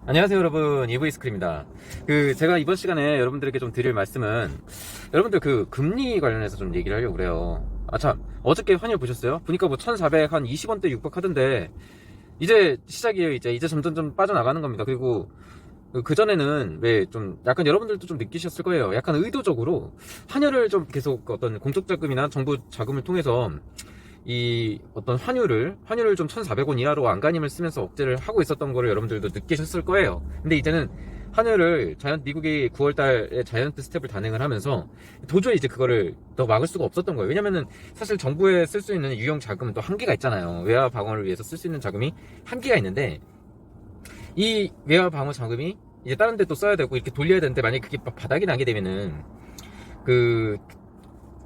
안녕하세요 여러분, 이브이스크입니다. 제가 이번 시간에 여러분들에게 좀 드릴 말씀은, 여러분들 금리 관련해서 좀 얘기를 하려고 그래요. 참, 어저께 환율 보셨어요? 보니까 뭐 1420원대 육박하던데 이제 시작이에요. 이제 점점 좀 빠져나가는 겁니다. 그리고 그전에는 왜 좀 약간 여러분들도 좀 느끼셨을 거예요. 약간 의도적으로 환율을 좀 계속 어떤 공적 자금이나 정부 자금을 통해서 이 어떤 환율을 좀 1,400원 이하로 안간힘을 쓰면서 억제를 하고 있었던 거를 여러분들도 느끼셨을 거예요. 근데 이제는 환율을 미국이 9월달에 자이언트 스텝을 단행을 하면서 도저히 이제 그거를 더 막을 수가 없었던 거예요. 왜냐면은 사실 정부에 쓸 수 있는 유용 자금은 또 한계가 있잖아요. 외화 방어를 위해서 쓸 수 있는 자금이 한계가 있는데, 이 외화 방어 자금이 이제 다른 데 또 써야 되고 이렇게 돌려야 되는데, 만약에 그게 바닥이 나게 되면은 그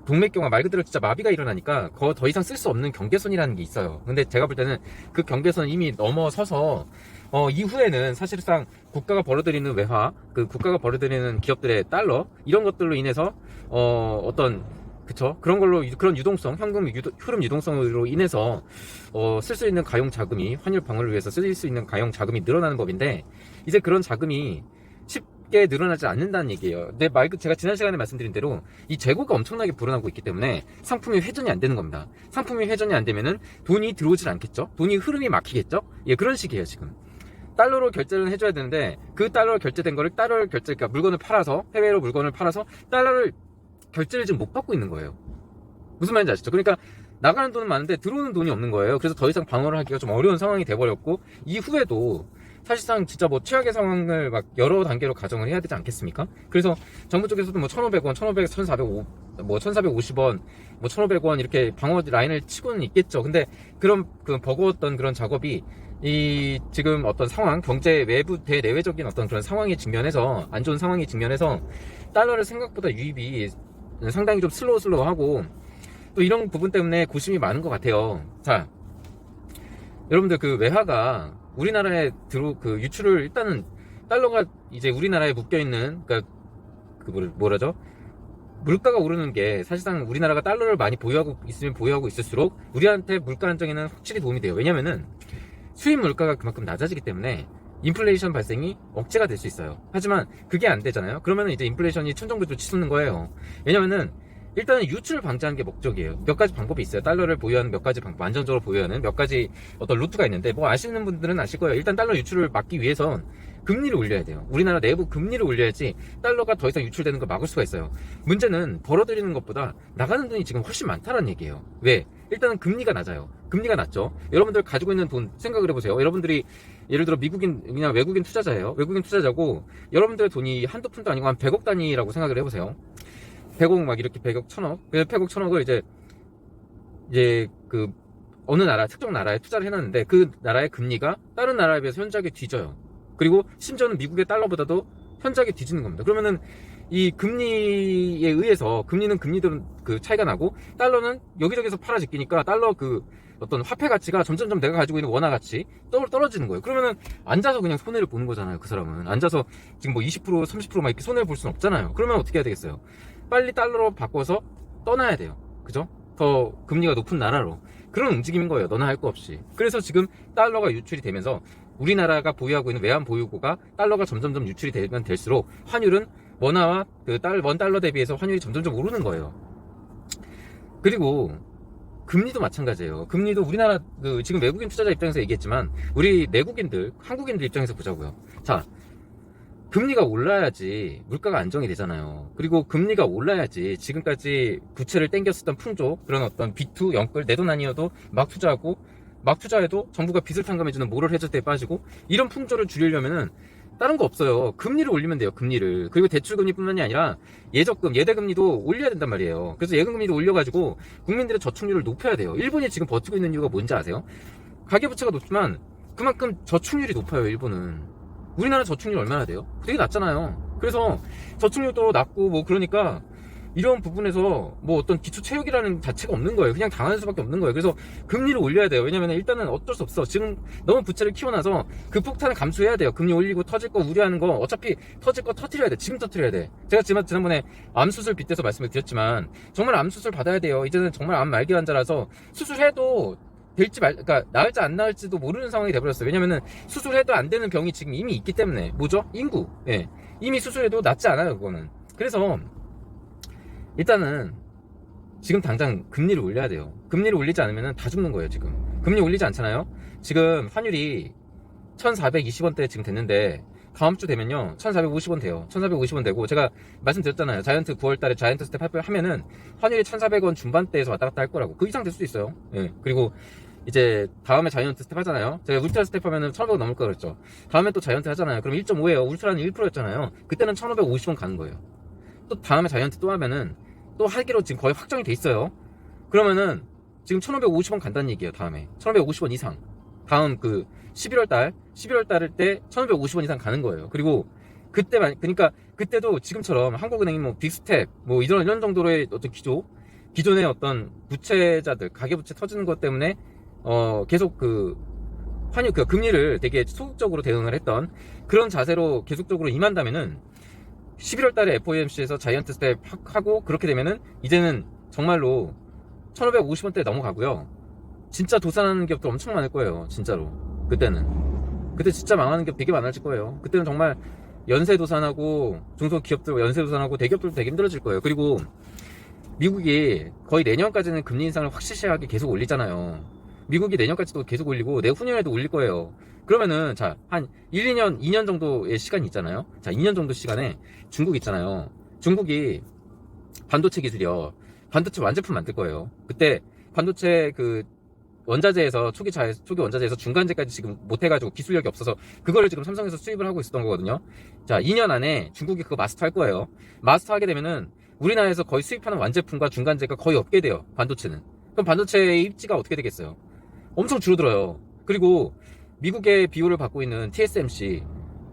동맥경화 말 그대로 진짜 마비가 일어나니까 더 이상 쓸 수 없는 경계선이라는 게 있어요. 근데 제가 볼 때는 그 경계선 이미 넘어서서 이후에는 사실상 국가가 벌어들이는 외화, 국가가 벌어들이는 기업들의 달러, 이런 것들로 인해서 그런 걸로, 그런 유동성, 흐름 유동성으로 인해서 쓸 수 있는 가용 자금이, 환율 방어를 위해서 쓸 수 있는 가용 자금이 늘어나는 법인데, 이제 그런 자금이 쉽게 늘어나지 않는다는 얘기예요. 근데 제가 지난 시간에 말씀드린 대로 이 재고가 엄청나게 불어나고 있기 때문에 상품이 회전이 안 되는 겁니다. 상품이 회전이 안 되면은 돈이 들어오질 않겠죠? 돈이 흐름이 막히겠죠? 예, 그런 식이에요, 지금. 달러로 결제를 해줘야 되는데, 그 달러로 결제된 거를 그러니까 물건을 팔아서, 해외로 물건을 팔아서 달러를 결제를 지금 못 받고 있는 거예요. 무슨 말인지 아시죠? 그러니까 나가는 돈은 많은데 들어오는 돈이 없는 거예요. 그래서 더 이상 방어를 하기가 좀 어려운 상황이 돼버렸고, 이후에도 사실상 진짜 뭐 최악의 상황을 막 여러 단계로 가정을 해야 되지 않겠습니까? 그래서 정부 쪽에서도 뭐 1,500원, 1,500, 1,450, 뭐 1,450원, 뭐 1,500원 이렇게 방어 라인을 치고는 있겠죠. 근데 그런 버거웠던 그런 작업이 지금 어떤 상황, 경제 외부 대내외적인 어떤 그런 상황에 직면해서, 안 좋은 상황에 직면해서 달러를 생각보다 유입이 상당히 좀 슬로우하고, 또 이런 부분 때문에 고심이 많은 것 같아요. 자, 여러분들 외화가 우리나라에 유출을, 일단은 달러가 이제 우리나라에 묶여있는, 뭐라죠? 물가가 오르는 게 사실상 우리나라가 달러를 많이 보유하고 있을수록 우리한테 물가 안정에는 확실히 도움이 돼요. 왜냐면은 수입 물가가 그만큼 낮아지기 때문에 인플레이션 발생이 억제가 될 수 있어요. 하지만 그게 안 되잖아요. 그러면 이제 인플레이션이 천정부지로 치솟는 거예요. 왜냐면은 일단은 유출을 방지하는 게 목적이에요. 몇 가지 방법이 있어요. 달러를 보유하는 몇 가지 방법, 안정적으로 보유하는 몇 가지 어떤 루트가 있는데, 뭐 아시는 분들은 아실 거예요. 일단 달러 유출을 막기 위해선 금리를 올려야 돼요. 우리나라 내부 금리를 올려야지 달러가 더 이상 유출되는 걸 막을 수가 있어요. 문제는 벌어들이는 것보다 나가는 돈이 지금 훨씬 많다는 얘기예요. 왜? 일단은 금리가 낮아요. 금리가 낮죠. 여러분들 가지고 있는 돈 생각을 해보세요. 여러분들이 예를 들어 그냥 외국인 투자자예요. 외국인 투자자고 여러분들의 돈이 한두 푼도 아니고 한 100억 단위라고 생각을 해보세요. 100억 막 이렇게 100억 1000억, 100억 1000억을 이제 어느 나라, 특정 나라에 투자를 해놨는데, 그 나라의 금리가 다른 나라에 비해서 현저하게 뒤져요. 그리고 심지어는 미국의 달러보다도 현저하게 뒤지는 겁니다. 그러면은 이 금리에 의해서, 금리들은 차이가 나고, 달러는 여기저기서 팔아제끼니까 달러 어떤 화폐 가치가 점점점 내가 가지고 있는 원화 가치 떨어지는 거예요. 그러면은 앉아서 그냥 손해를 보는 거잖아요. 그 사람은 앉아서 지금 뭐 20% 30% 막 이렇게 손해를 볼 수는 없잖아요. 그러면 어떻게 해야 되겠어요? 빨리 달러로 바꿔서 떠나야 돼요. 그죠? 더 금리가 높은 나라로. 그런 움직임인 거예요. 너나 할 거 없이. 그래서 지금 달러가 유출이 되면서 우리나라가 보유하고 있는 외환 보유고가 달러가 점점점 유출이 되면 될수록 환율은 원화와 원 달러 대비해서 환율이 점점점 오르는 거예요. 그리고 금리도 마찬가지예요. 금리도 우리나라 지금 외국인 투자자 입장에서 얘기했지만, 우리 내국인들, 한국인들 입장에서 보자고요. 자, 금리가 올라야지 물가가 안정이 되잖아요. 그리고 금리가 올라야지 지금까지 부채를 땡겼었던 풍조, 그런 어떤 B2, 영끌, 내 돈 아니어도 막 투자해도 정부가 빚을 탕감해주는 모럴 해저 때에 빠지고, 이런 풍조를 줄이려면은 다른 거 없어요. 금리를 올리면 돼요, 금리를. 그리고 대출금리뿐만이 아니라 예적금, 예대금리도 올려야 된단 말이에요. 그래서 예금금리도 올려가지고 국민들의 저축률을 높여야 돼요. 일본이 지금 버티고 있는 이유가 뭔지 아세요? 가계부채가 높지만 그만큼 저축률이 높아요, 일본은. 우리나라 저축률 얼마나 돼요? 되게 낮잖아요. 그래서 저축률도 낮고 뭐 그러니까 이런 부분에서 뭐 어떤 기초 체육이라는 자체가 없는 거예요. 그냥 당하는 수밖에 없는 거예요. 그래서 금리를 올려야 돼요. 왜냐면 일단은 어쩔 수 없어. 지금 너무 부채를 키워놔서 그 폭탄을 감수해야 돼요. 금리 올리고 터질 거 우려하는 거, 어차피 터질 거 터뜨려야 돼. 지금 터뜨려야 돼. 제가 지난번에 암 수술 빗대서 말씀을 드렸지만, 정말 암 수술 받아야 돼요. 이제는 정말 암 말기 환자라서 수술해도 그러니까 나을지 안 나을지도 모르는 상황이 돼버렸어요. 왜냐면은 수술해도 안 되는 병이 지금 이미 있기 때문에. 뭐죠? 인구. 예. 이미 수술해도 낫지 않아요, 그거는. 그래서 일단은 지금 당장 금리를 올려야 돼요. 금리를 올리지 않으면 다 죽는 거예요, 지금. 금리 올리지 않잖아요? 지금 환율이 1420원대 지금 됐는데, 다음 주 되면요, 1450원 돼요. 1450원 되고, 제가 말씀드렸잖아요. 자이언트 9월달에 자이언트 스텝 하면은, 환율이 1400원 중반대에서 왔다 갔다 할 거라고. 그 이상 될 수도 있어요. 예. 그리고, 이제, 다음에 자이언트 스텝 하잖아요. 제가 울트라 스텝 하면은 1500원 넘을 거 그랬죠. 다음에 또 자이언트 하잖아요. 그럼 1.5예요. 울트라는 1%였잖아요. 그때는 1550원 가는 거예요. 또 다음에 자이언트 또 하면은, 또 하기로 지금 거의 확정이 돼 있어요. 그러면은 지금 1550원 간다는 얘기예요. 다음에 1550원 이상, 다음 그 11월달 때 1550원 이상 가는 거예요. 그리고 그러니까 그때도 지금처럼 한국은행이 뭐 빅스텝 뭐 이런 정도로의 어떤 기존의 어떤 부채자들 가계부채 터지는 것 때문에 계속 그 환율 그 금리를 되게 소극적으로 대응을 했던 그런 자세로 계속적으로 임한다면은 11월 달에 FOMC에서 자이언트 스텝 하고 그렇게 되면은 이제는 정말로 1550원대 넘어가고요. 진짜 도산하는 기업들 엄청 많을 거예요. 진짜로. 그때 진짜 망하는 기업 되게 많아질 거예요. 그때는 정말 연쇄 도산하고 중소기업들 연쇄 도산하고 대기업들도 되게 힘들어질 거예요. 그리고 미국이 거의 내년까지는 금리 인상을 확실시하게 계속 올리잖아요. 미국이 내년까지도 계속 올리고 내후년에도 올릴 거예요. 그러면은 자, 한 2년 정도의 시간이 있잖아요. 자, 2년 정도 시간에 중국 있잖아요. 중국이 반도체 기술이요. 반도체 완제품 만들 거예요. 그때 반도체 그 원자재에서 초기 원자재에서 중간재까지 지금 못해가지고 기술력이 없어서 그거를 지금 삼성에서 수입을 하고 있었던 거거든요. 자, 2년 안에 중국이 그거 마스터 할 거예요. 마스터 하게 되면은 우리나라에서 거의 수입하는 완제품과 중간재가 거의 없게 돼요. 반도체는. 그럼 반도체의 입지가 어떻게 되겠어요? 엄청 줄어들어요. 그리고 미국의 비호를 받고 있는 TSMC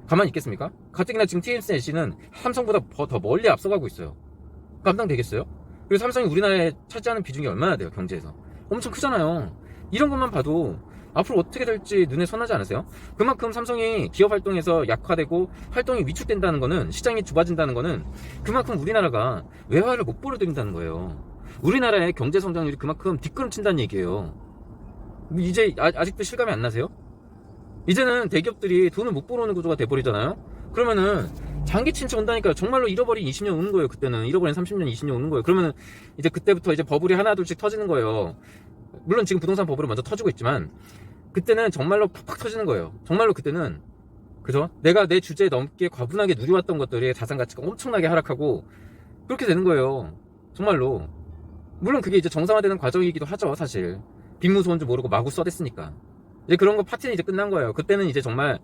가만히 있겠습니까? 가뜩이나 지금 TSMC는 삼성보다 더 멀리 앞서가고 있어요. 감당되겠어요? 그리고 삼성이 우리나라에 차지하는 비중이 얼마나 돼요? 경제에서 엄청 크잖아요. 이런 것만 봐도 앞으로 어떻게 될지 눈에 선하지 않으세요? 그만큼 삼성이 기업 활동에서 약화되고 활동이 위축된다는 거는, 시장이 좁아진다는 거는 그만큼 우리나라가 외화를 못 벌어들인다는 거예요. 우리나라의 경제 성장률이 그만큼 뒷걸음친다는 얘기예요. 이제 아직도 실감이 안 나세요? 이제는 대기업들이 돈을 못 벌어오는 구조가 돼버리잖아요. 그러면은 장기 침체 온다니까요. 정말로 잃어버린 20년 오는 거예요. 그때는 잃어버린 30년 20년 오는 거예요. 그러면은 이제 그때부터 이제 버블이 하나 둘씩 터지는 거예요. 물론 지금 부동산 버블이 먼저 터지고 있지만 그때는 정말로 팍팍 터지는 거예요. 정말로 그때는, 그죠? 내가 내 주제에 넘게 과분하게 누려왔던 것들이 자산 가치가 엄청나게 하락하고 그렇게 되는 거예요. 정말로. 물론 그게 이제 정상화되는 과정이기도 하죠. 사실 빚 무서운 줄 모르고 마구 써댔으니까. 이제 그런 거 파티는 이제 끝난 거예요. 그때는 이제 정말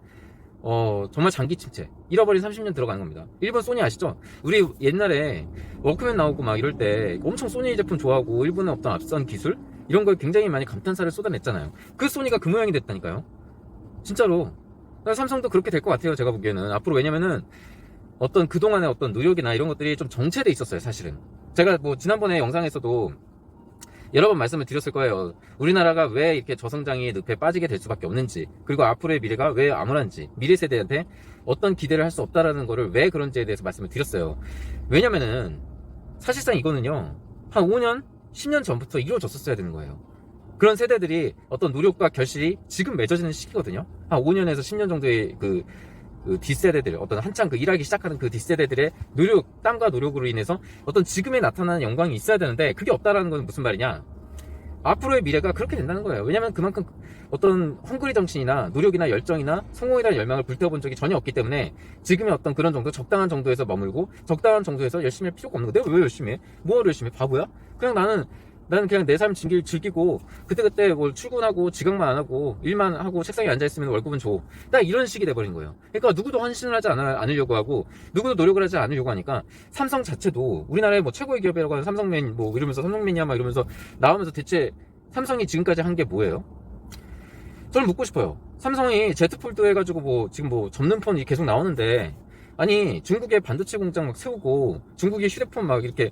장기 침체, 잃어버린 30년 들어가는 겁니다. 일본 소니 아시죠? 우리 옛날에 워크맨 나오고 막 이럴 때 엄청 소니 제품 좋아하고 일본의 어떤 앞선 기술 이런 걸 굉장히 많이 감탄사를 쏟아냈잖아요. 그 소니가 그 모양이 됐다니까요. 진짜로. 삼성도 그렇게 될 것 같아요. 제가 보기에는 앞으로. 왜냐면은 어떤 그동안의 어떤 노력이나 이런 것들이 좀 정체돼 있었어요. 사실은 제가 뭐 지난번에 영상에서도 여러 번 말씀을 드렸을 거예요. 우리나라가 왜 이렇게 저성장의 늪에 빠지게 될 수밖에 없는지, 그리고 앞으로의 미래가 왜 암울한지, 미래 세대한테 어떤 기대를 할 수 없다라는 거를 왜 그런지에 대해서 말씀을 드렸어요. 왜냐면은 사실상 이거는요, 한 5년, 10년 전부터 이루어졌었어야 되는 거예요. 그런 세대들이 어떤 노력과 결실이 지금 맺어지는 시기거든요. 한 5년에서 10년 정도의 그 뒷세대들, 어떤 한창 일하기 시작하는 그 뒷세대들의 땀과 노력으로 인해서 어떤 지금에 나타나는 영광이 있어야 되는데 그게 없다라는 건 무슨 말이냐? 앞으로의 미래가 그렇게 된다는 거예요. 왜냐면 그만큼 어떤 헝그리 정신이나 노력이나 열정이나 성공이라는 열망을 불태워본 적이 전혀 없기 때문에 지금의 어떤 그런 정도, 적당한 정도에서 머물고 적당한 정도에서 열심히 할 필요가 없는 거. 내가 왜 열심히 해? 뭐하러 열심히 해? 바보야? 그냥 나는 그냥 내 삶 즐기고 그때그때 뭘 출근하고 지각만 안 하고 일만 하고 책상에 앉아있으면 월급은 줘. 딱 이런 식이 돼버린 거예요. 그러니까 누구도 헌신을 하지 않으려고 하고 누구도 노력을 하지 않으려고 하니까 삼성 자체도 우리나라의 뭐 최고의 기업이라고 하는 삼성맨 뭐 이러면서 삼성맨이야 막 이러면서 나오면서 대체 삼성이 지금까지 한 게 뭐예요? 저는 묻고 싶어요. 삼성이 제트폴드 해가지고 뭐 지금 뭐 접는 폰이 계속 나오는데, 아니 중국의 반도체 공장 막 세우고 중국의 휴대폰 막 이렇게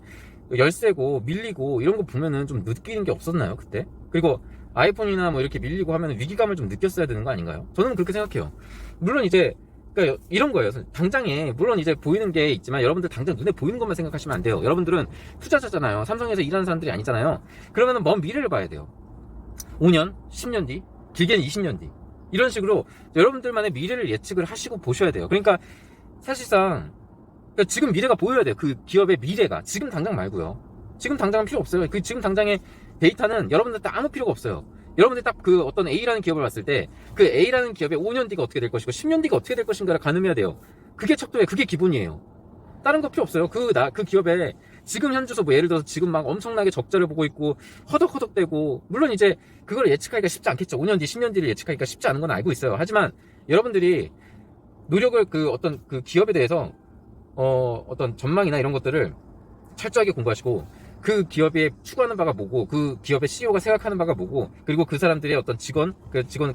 열세고 밀리고 이런 거 보면은 좀 느끼는 게 없었나요 그때? 그리고 아이폰이나 뭐 이렇게 밀리고 하면 위기감을 좀 느꼈어야 되는 거 아닌가요? 저는 그렇게 생각해요. 물론 이제 그러니까 이런 거예요. 당장에 물론 이제 보이는 게 있지만 여러분들 당장 눈에 보이는 것만 생각하시면 안 돼요. 여러분들은 투자자잖아요. 삼성에서 일하는 사람들이 아니잖아요. 그러면은 먼 미래를 봐야 돼요. 5년, 10년 뒤, 길게는 20년 뒤. 이런 식으로 여러분들만의 미래를 예측을 하시고 보셔야 돼요. 그러니까 사실상 그러니까 지금 미래가 보여야 돼요. 그 기업의 미래가. 지금 당장 말고요. 지금 당장은 필요 없어요. 그 지금 당장의 데이터는 여러분들한테 아무 필요가 없어요. 여러분들이 딱 그 어떤 A라는 기업을 봤을 때 그 A라는 기업의 5년 뒤가 어떻게 될 것이고 10년 뒤가 어떻게 될 것인가를 가늠해야 돼요. 그게 척도예요. 그게 기본이에요. 다른 거 필요 없어요. 그 기업에 지금 현 주소 뭐 예를 들어서 지금 막 엄청나게 적자를 보고 있고 허덕허덕대고 물론 이제 그걸 예측하기가 쉽지 않겠죠. 5년 뒤, 10년 뒤를 예측하기가 쉽지 않은 건 알고 있어요. 하지만 여러분들이 노력을 그 어떤 그 기업에 대해서 어떤 전망이나 이런 것들을 철저하게 공부하시고 그 기업이 추구하는 바가 뭐고 그 기업의 CEO가 생각하는 바가 뭐고 그리고 그 사람들의 어떤 직원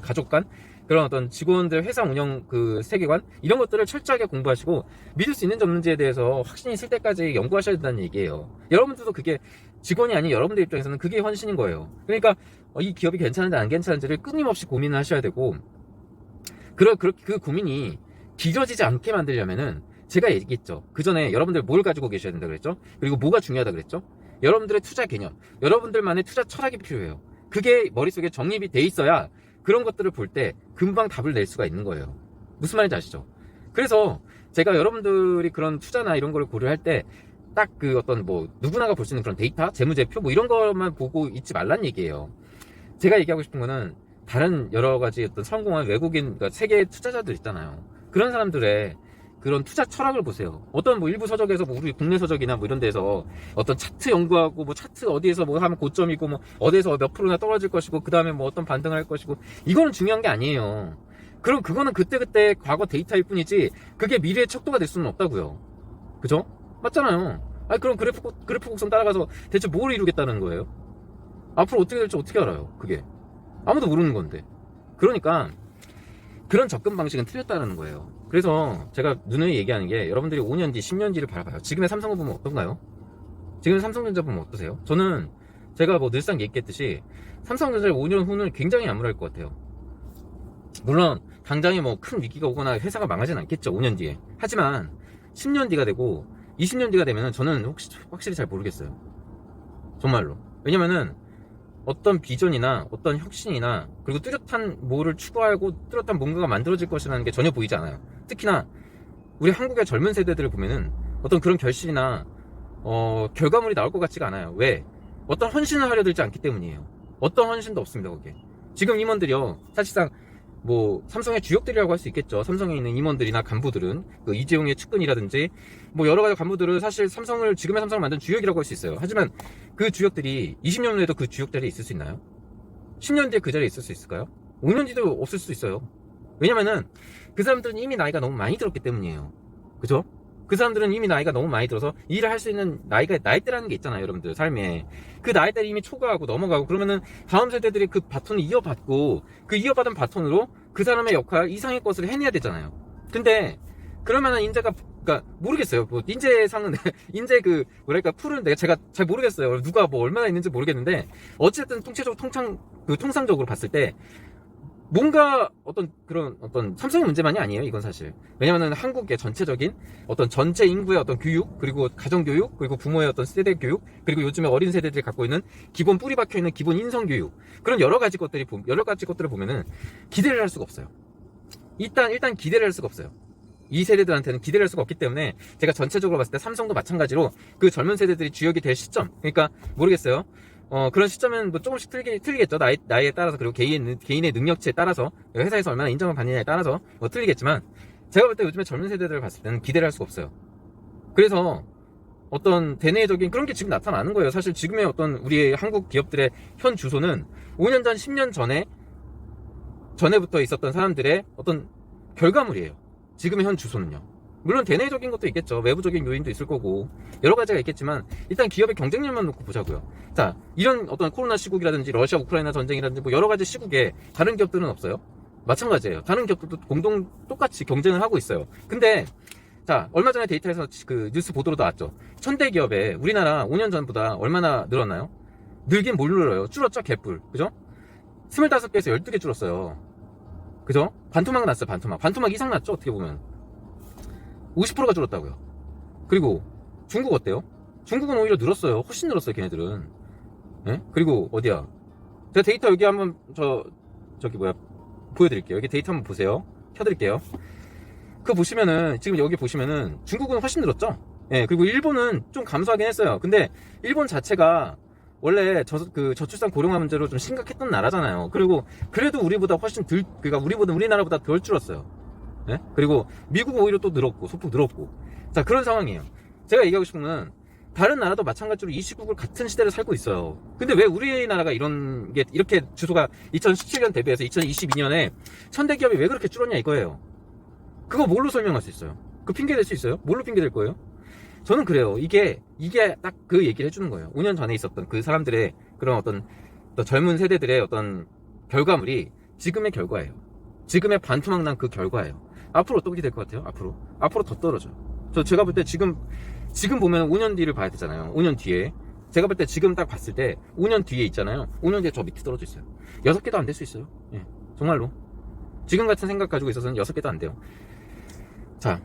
가족 간 그런 어떤 직원들 회사 운영 그 세계관 이런 것들을 철저하게 공부하시고 믿을 수 있는지 없는지에 대해서 확신이 있을 때까지 연구하셔야 된다는 얘기예요. 여러분들도 그게 직원이 아닌 여러분들 입장에서는 그게 헌신인 거예요. 그러니까 이 기업이 괜찮은지 안 괜찮은지를 끊임없이 고민을 하셔야 되고 그 고민이 길어지지 않게 만들려면은 제가 얘기했죠. 그 전에 여러분들 뭘 가지고 계셔야 된다 그랬죠? 그리고 뭐가 중요하다 그랬죠? 여러분들의 투자 개념, 여러분들만의 투자 철학이 필요해요. 그게 머릿속에 정립이 돼 있어야 그런 것들을 볼 때 금방 답을 낼 수가 있는 거예요. 무슨 말인지 아시죠? 그래서 제가 여러분들이 그런 투자나 이런 거를 고려할 때 딱 그 어떤 뭐 누구나가 볼 수 있는 그런 데이터, 재무제표 뭐 이런 것만 보고 있지 말란 얘기예요. 제가 얘기하고 싶은 거는 다른 여러 가지 어떤 성공한 외국인, 그러니까 세계 투자자들 있잖아요. 그런 사람들의 그런 투자 철학을 보세요. 어떤 뭐 일부 서적에서 뭐 우리 국내 서적이나 뭐 이런 데서 어떤 차트 연구하고 뭐 차트 어디에서 뭐 하면 고점이고 뭐 어디에서 몇 프로나 떨어질 것이고 그 다음에 뭐 어떤 반등을 할 것이고 이거는 중요한 게 아니에요. 그럼 그거는 그때그때 과거 데이터일 뿐이지 그게 미래의 척도가 될 수는 없다고요. 그죠? 맞잖아요. 아니 그럼 그래프 곡선 따라가서 대체 뭘 이루겠다는 거예요? 앞으로 어떻게 될지 어떻게 알아요? 그게 아무도 모르는 건데. 그러니까 그런 접근 방식은 틀렸다는 거예요. 그래서 제가 누누이 얘기하는 게 여러분들이 5년 뒤, 10년 뒤를 바라봐요. 지금의 삼성을 보면 어떤가요? 지금 삼성전자 보면 어떠세요? 저는 제가 뭐 늘상 얘기했듯이 삼성전자의 5년 후는 굉장히 암울할 것 같아요. 물론 당장에 뭐 큰 위기가 오거나 회사가 망하진 않겠죠. 5년 뒤에. 하지만 10년 뒤가 되고 20년 뒤가 되면 저는 확실히 잘 모르겠어요. 정말로. 왜냐면은 어떤 비전이나 어떤 혁신이나 그리고 뚜렷한 뭐를 추구하고 뚜렷한 뭔가가 만들어질 것이라는 게 전혀 보이지 않아요. 특히나 우리 한국의 젊은 세대들을 보면은 어떤 그런 결실이나 결과물이 나올 것 같지가 않아요. 왜? 어떤 헌신을 하려 들지 않기 때문이에요. 어떤 헌신도 없습니다. 거기에. 지금 임원들이요. 사실상 뭐 삼성의 주역들이라고 할 수 있겠죠. 삼성에 있는 임원들이나 간부들은 그 이재용의 측근이라든지 뭐 여러 가지 간부들은 사실 지금의 삼성을 만든 주역이라고 할 수 있어요. 하지만 그 주역들이 20년 후에도 그 주역 자리에 있을 수 있나요? 10년 뒤에 그 자리에 있을 수 있을까요? 5년 뒤도 없을 수 있어요. 왜냐면은 그 사람들은 이미 나이가 너무 많이 들었기 때문이에요. 그죠? 그 사람들은 이미 나이가 너무 많이 들어서 일을 할 수 있는 나이대라는 게 있잖아요. 여러분들 삶에 그 나이대를 이미 초과하고 넘어가고 그러면은 다음 세대들이 그 바톤을 이어받고 그 이어받은 바톤으로 그 사람의 역할 이상의 것을 해내야 되잖아요. 근데 그러면은 인재가 그러니까 모르겠어요. 뭐 인재상은 인재 그 뭐랄까 풀은 제가 잘 모르겠어요. 누가 뭐 얼마나 있는지 모르겠는데 어쨌든 통상적으로 봤을 때 뭔가 그런 삼성의 문제만이 아니에요. 이건 사실. 왜냐면은 한국의 전체적인 전체 인구의 교육, 그리고 가정교육, 그리고 부모의 세대 교육, 그리고 요즘에 어린 세대들이 갖고 있는 기본 뿌리 박혀 있는 기본 인성 교육. 그런 여러 가지 것들을 보면은 기대를 할 수가 없어요. 일단 기대를 할 수가 없어요. 이 세대들한테는 기대를 할 수가 없기 때문에 제가 전체적으로 봤을 때 삼성도 마찬가지로 그 젊은 세대들이 주역이 될 시점. 그러니까 모르겠어요. 그런 시점은 뭐 조금씩 틀리겠죠. 나이에 따라서, 그리고 개인의 능력치에 따라서, 회사에서 얼마나 인정을 받느냐에 따라서 뭐 틀리겠지만, 제가 볼 때 요즘에 젊은 세대들을 봤을 때는 기대를 할 수가 없어요. 그래서 대내적인 그런 게 지금 나타나는 거예요. 사실 지금의 우리의 한국 기업들의 현 주소는 5년 전, 10년 전에부터 있었던 사람들의 결과물이에요. 지금의 현 주소는요. 물론 대내적인 것도 있겠죠. 외부적인 요인도 있을 거고 여러 가지가 있겠지만 일단 기업의 경쟁력만 놓고 보자고요. 자, 이런 코로나 시국이라든지 러시아 우크라이나 전쟁이라든지 뭐 여러 가지 시국에 다른 기업들은 없어요. 마찬가지예요. 다른 기업들도 똑같이 경쟁을 하고 있어요. 근데 자, 얼마 전에 데이터에서 그 뉴스 보도로 나왔죠. 천대 기업에 우리나라 5년 전보다 얼마나 늘었나요? 늘긴 뭘 늘어요? 줄었죠? 개뿔. 그죠? 25개에서 12개 줄었어요. 그죠? 반토막 났어요. 반토막 이상 났죠? 어떻게 보면 50%가 줄었다고요. 그리고 중국 어때요? 중국은 오히려 늘었어요. 훨씬 늘었어요. 걔네들은. 예? 그리고 어디야? 제가 데이터 여기 한번 저기 뭐야 보여드릴게요. 여기 데이터 한번 보세요. 켜드릴게요. 그거 보시면은 지금 여기 보시면은 중국은 훨씬 늘었죠. 예, 그리고 일본은 좀 감소하긴 했어요. 근데 일본 자체가 원래 저출산 고령화 문제로 좀 심각했던 나라잖아요. 그리고 그래도 우리보다 훨씬 그러니까 우리나라보다 덜 줄었어요. 예? 그리고 미국 오히려 또 늘었고 소폭 늘었고. 자, 그런 상황이에요. 제가 얘기하고 싶은 건 다른 나라도 마찬가지로 이 시국을 같은 시대를 살고 있어요. 근데 왜 우리나라가 이런 게 이렇게 주소가 2017년 대비해서 2022년에 천대 기업이 왜 그렇게 줄었냐 이거예요. 그거 뭘로 설명할 수 있어요? 그 핑계 댈 수 있어요? 뭘로 핑계 댈 거예요? 저는 그래요. 이게 딱 그 얘기를 해주는 거예요. 5년 전에 있었던 그 사람들의 그런 어떤 젊은 세대들의 어떤 결과물이 지금의 결과예요. 지금의 반토막 난 그 결과예요. 앞으로 어떻게 될 것 같아요? 앞으로 더 떨어져요. 제가 볼 때 지금 보면 5년 뒤를 봐야 되잖아요. 5년 뒤에. 제가 볼 때 지금 딱 봤을 때 5년 뒤에 있잖아요. 5년 뒤에 저 밑에 떨어져 있어요. 6개도 안 될 수 있어요. 예, 정말로. 지금 같은 생각 가지고 있어서는 6개도 안 돼요. 자,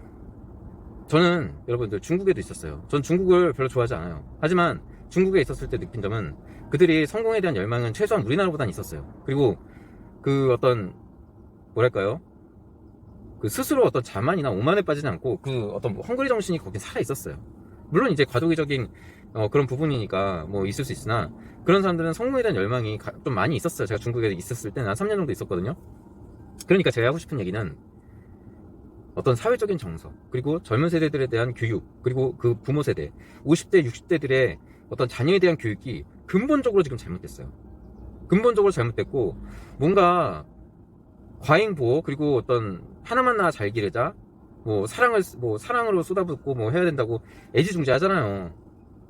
저는 여러분들 중국에도 있었어요. 전 중국을 별로 좋아하지 않아요. 하지만 중국에 있었을 때 느낀 점은 그들이 성공에 대한 열망은 최소한 우리나라보다는 있었어요. 그리고 그 어떤 뭐랄까요? 그 스스로 어떤 자만이나 오만에 빠지지 않고 그 어떤 헝그리 정신이 거기 살아 있었어요. 물론 이제 과도기적인 그런 부분이니까 뭐 있을 수 있으나 그런 사람들은 성공에 대한 열망이 좀 많이 있었어요. 제가 중국에 있었을 때는 한 3년 정도 있었거든요. 그러니까 제가 하고 싶은 얘기는 어떤 사회적인 정서, 그리고 젊은 세대들에 대한 교육, 그리고 그 부모 세대, 50대, 60대들의 어떤 자녀에 대한 교육이 근본적으로 지금 잘못됐어요. 근본적으로 잘못됐고, 뭔가 과잉보호, 그리고 어떤 하나만 낳아 잘 기르자, 사랑으로 쏟아붓고 해야 된다고 애지중지 하잖아요.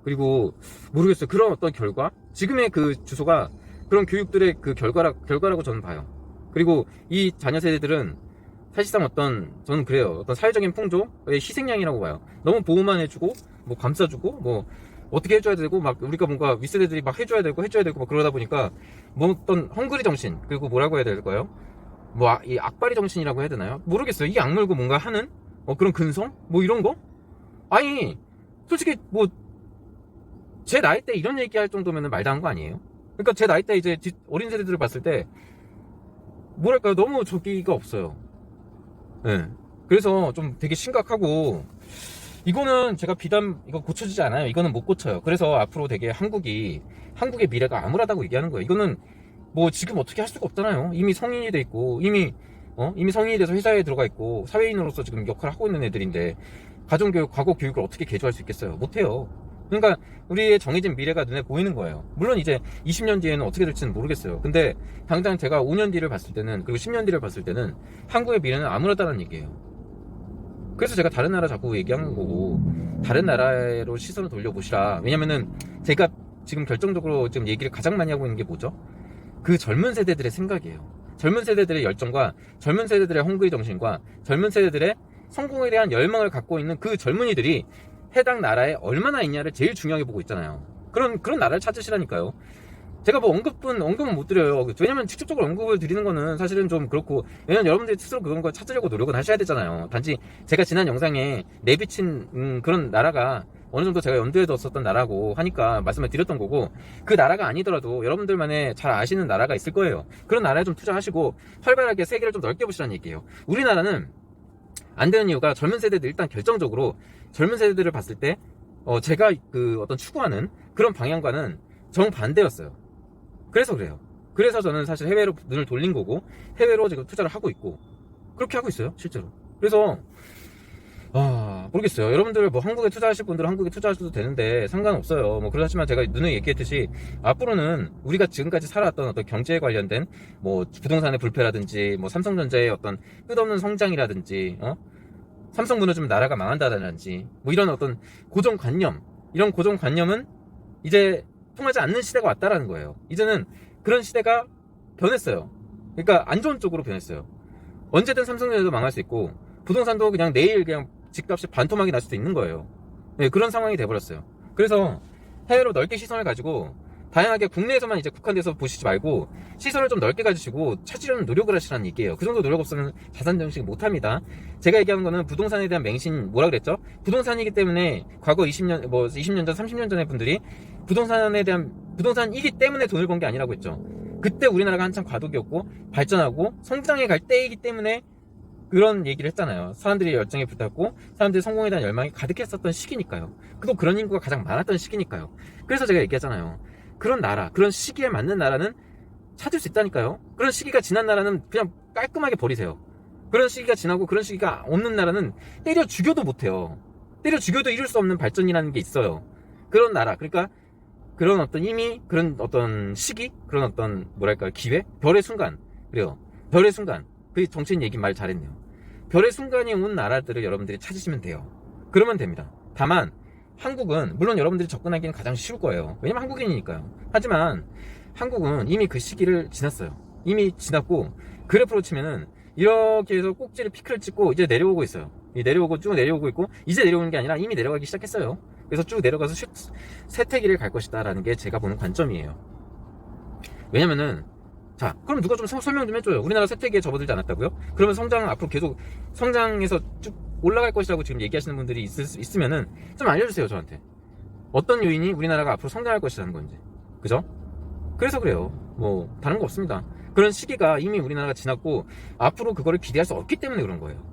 그리고 모르겠어요. 그런 어떤 결과? 지금의 그 주소가 그런 교육들의 그 결과라고 저는 봐요. 그리고 이 자녀 세대들은 사실상 저는 그래요. 어떤 사회적인 풍조의 희생양이라고 봐요. 너무 보호만 해주고, 감싸주고, 어떻게 해줘야 되고, 우리가 뭔가 윗세대들이 해줘야 되고, 그러다 보니까, 어떤 헝그리 정신, 그리고 뭐라고 해야 될까요? 이 악바리 정신이라고 해야 되나요? 모르겠어요. 이 악물고 뭔가 하는? 그런 근성? 이런 거? 아니, 솔직히, 제 나이 때 이런 얘기 할 정도면 말도 안 거 아니에요? 그러니까 제 나이 때 이제 어린 세대들을 봤을 때, 뭐랄까요? 너무 저기가 없어요. 네. 그래서 좀 되게 심각하고, 이거는 제가 이거 고쳐지지 않아요. 이거는 못 고쳐요. 그래서 앞으로 되게 한국의 미래가 암울하다고 얘기하는 거예요. 이거는 지금 어떻게 할 수가 없잖아요. 이미 성인이 돼 있고, 이미 성인이 돼서 회사에 들어가 있고, 사회인으로서 지금 역할을 하고 있는 애들인데, 가정교육, 과거 교육을 어떻게 개조할 수 있겠어요? 못해요. 그러니까 우리의 정해진 미래가 눈에 보이는 거예요. 물론 이제 20년 뒤에는 어떻게 될지는 모르겠어요. 근데 당장 제가 5년 뒤를 봤을 때는, 그리고 10년 뒤를 봤을 때는 한국의 미래는 암울하다는 얘기예요. 그래서 제가 다른 나라 자꾸 얘기하는 거고, 다른 나라로 시선을 돌려보시라. 왜냐면은 제가 지금 결정적으로 지금 얘기를 가장 많이 하고 있는 게 뭐죠? 그 젊은 세대들의 생각이에요. 젊은 세대들의 열정과 젊은 세대들의 헝그리 정신과 젊은 세대들의 성공에 대한 열망을 갖고 있는 그 젊은이들이 해당 나라에 얼마나 있냐를 제일 중요하게 보고 있잖아요. 그런 나라를 찾으시라니까요. 제가 언급은 못 드려요. 왜냐면 직접적으로 언급을 드리는 거는 사실은 좀 그렇고, 왜냐면 여러분들이 스스로 그런 걸 찾으려고 노력은 하셔야 되잖아요. 단지 제가 지난 영상에 내비친 그런 나라가 어느 정도 제가 염두에 뒀었던 나라고 하니까 말씀을 드렸던 거고, 그 나라가 아니더라도 여러분들만의 잘 아시는 나라가 있을 거예요. 그런 나라에 좀 투자하시고 활발하게 세계를 좀 넓게 보시라는 얘기예요. 우리나라는 안 되는 이유가 젊은 세대들, 일단 결정적으로 젊은 세대들을 봤을 때 제가 어떤 추구하는 그런 방향과는 정반대였어요. 그래서 그래요. 그래서 저는 사실 해외로 눈을 돌린 거고, 해외로 지금 투자를 하고 있고, 그렇게 하고 있어요, 실제로. 그래서 모르겠어요. 여러분들 한국에 투자하실 분들은 한국에 투자하셔도 되는데 상관없어요. 그렇지만 제가 눈에 얘기했듯이 앞으로는 우리가 지금까지 살아왔던 어떤 경제에 관련된 부동산의 불패라든지 삼성전자의 어떤 끝없는 성장이라든지 삼성 무너지면 나라가 망한다든지 이런 어떤 고정관념, 이런 고정관념은 이제 통하지 않는 시대가 왔다라는 거예요. 이제는 그런 시대가 변했어요. 그러니까 안 좋은 쪽으로 변했어요. 언제든 삼성전자도 망할 수 있고, 부동산도 그냥 내일 그냥 집값이 반토막이 날 수도 있는 거예요. 네, 그런 상황이 돼버렸어요. 그래서 해외로 넓게 시선을 가지고 다양하게 국내에서만 이제 국한돼서 보시지 말고 시선을 좀 넓게 가지시고 찾으려는 노력을 하시라는 얘기예요. 그 정도 노력 없으면 자산 정식 못합니다. 제가 얘기하는 거는 부동산에 대한 맹신, 뭐라 그랬죠? 부동산이기 때문에 과거 20년 전, 30년 전의 분들이 부동산이기 때문에 돈을 번 게 아니라고 했죠. 그때 우리나라가 한참 과도기였고 발전하고 성장해 갈 때이기 때문에 그런 얘기를 했잖아요. 사람들이 열정에 불탔고 사람들이 성공에 대한 열망이 가득했었던 시기니까요. 그리고 그런 인구가 가장 많았던 시기니까요. 그래서 제가 얘기하잖아요. 그런 나라, 그런 시기에 맞는 나라는 찾을 수 있다니까요. 그런 시기가 지난 나라는 그냥 깔끔하게 버리세요. 그런 시기가 지나고 그런 시기가 없는 나라는 때려 죽여도 못해요. 때려 죽여도 이룰 수 없는 발전이라는 게 있어요. 그런 나라, 그러니까 그런 어떤 이미 그런 어떤 시기, 그런 어떤 뭐랄까 기회, 별의 순간, 그래요. 별의 순간. 그 정치인 얘기 말 잘했네요. 별의 순간이 온 나라들을 여러분들이 찾으시면 돼요. 그러면 됩니다. 다만 한국은 물론 여러분들이 접근하기는 가장 쉬울 거예요. 왜냐면 한국인이니까요. 하지만 한국은 이미 그 시기를 지났어요. 이미 지났고 그래프로 치면은 이렇게 해서 꼭지를 피크를 찍고 이제 내려오고 있어요. 내려오고 쭉 내려오고 있고 이제 내려오는 게 아니라 이미 내려가기 시작했어요. 그래서 쭉 내려가서 쇠퇴기를 갈 것이다 라는 게 제가 보는 관점이에요. 왜냐면은 자, 그럼 누가 좀 설명 좀 해줘요. 우리나라 쇠퇴기에 접어들지 않았다고요? 그러면 성장은 앞으로 계속 성장해서 쭉 올라갈 것이라고 지금 얘기하시는 분들이 있으면은 좀 알려주세요, 저한테. 어떤 요인이 우리나라가 앞으로 성장할 것이라는 건지. 그죠? 그래서 그래요. 뭐, 다른 거 없습니다. 그런 시기가 이미 우리나라가 지났고, 앞으로 그거를 기대할 수 없기 때문에 그런 거예요.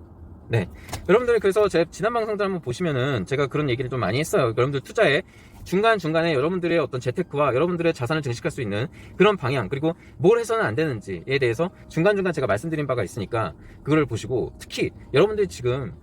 네. 여러분들, 그래서 제 지난 방송들 한번 보시면은 제가 그런 얘기를 좀 많이 했어요. 여러분들 투자에 중간중간에 여러분들의 어떤 재테크와 여러분들의 자산을 증식할 수 있는 그런 방향, 그리고 뭘 해서는 안 되는지에 대해서 중간중간 제가 말씀드린 바가 있으니까 그거를 보시고, 특히 여러분들이 지금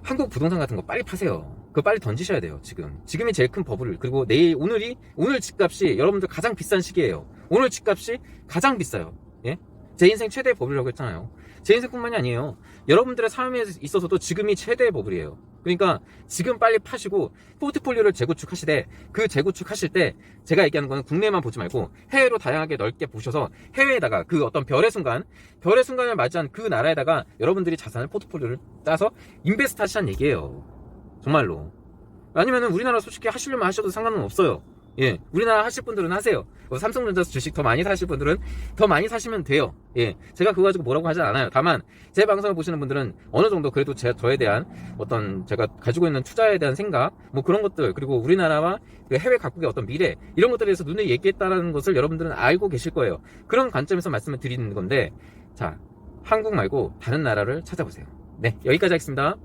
한국 부동산 같은 거 빨리 파세요. 그거 빨리 던지셔야 돼요. 지금이 제일 큰 버블. 그리고 오늘 집값이 여러분들 가장 비싼 시기예요. 오늘 집값이 가장 비싸요. 예? 제 인생 최대의 버블이라고 했잖아요. 제 인생뿐만이 아니에요. 여러분들의 삶에 있어서도 지금이 최대의 버블이에요. 그러니까 지금 빨리 파시고 포트폴리오를 재구축하시되, 그 재구축하실 때 제가 얘기하는 거는 국내만 보지 말고 해외로 다양하게 넓게 보셔서 해외에다가 그 어떤 별의 순간을 맞이한 그 나라에다가 여러분들이 자산을 포트폴리오를 따서 인베스트 하시라는 얘기예요. 정말로. 아니면은 우리나라 솔직히 하시려면 하셔도 상관은 없어요. 예, 우리나라 하실 분들은 하세요. 삼성전자 주식 더 많이 사실 분들은 더 많이 사시면 돼요. 예, 제가 그거 가지고 뭐라고 하지 않아요. 다만 제 방송을 보시는 분들은 어느 정도 그래도 저에 대한 어떤 제가 가지고 있는 투자에 대한 생각, 뭐 그런 것들, 그리고 우리나라와 그 해외 각국의 어떤 미래, 이런 것들에 대해서 눈에 얘기했다라는 것을 여러분들은 알고 계실 거예요. 그런 관점에서 말씀을 드리는 건데, 자, 한국 말고 다른 나라를 찾아보세요. 네, 여기까지 하겠습니다.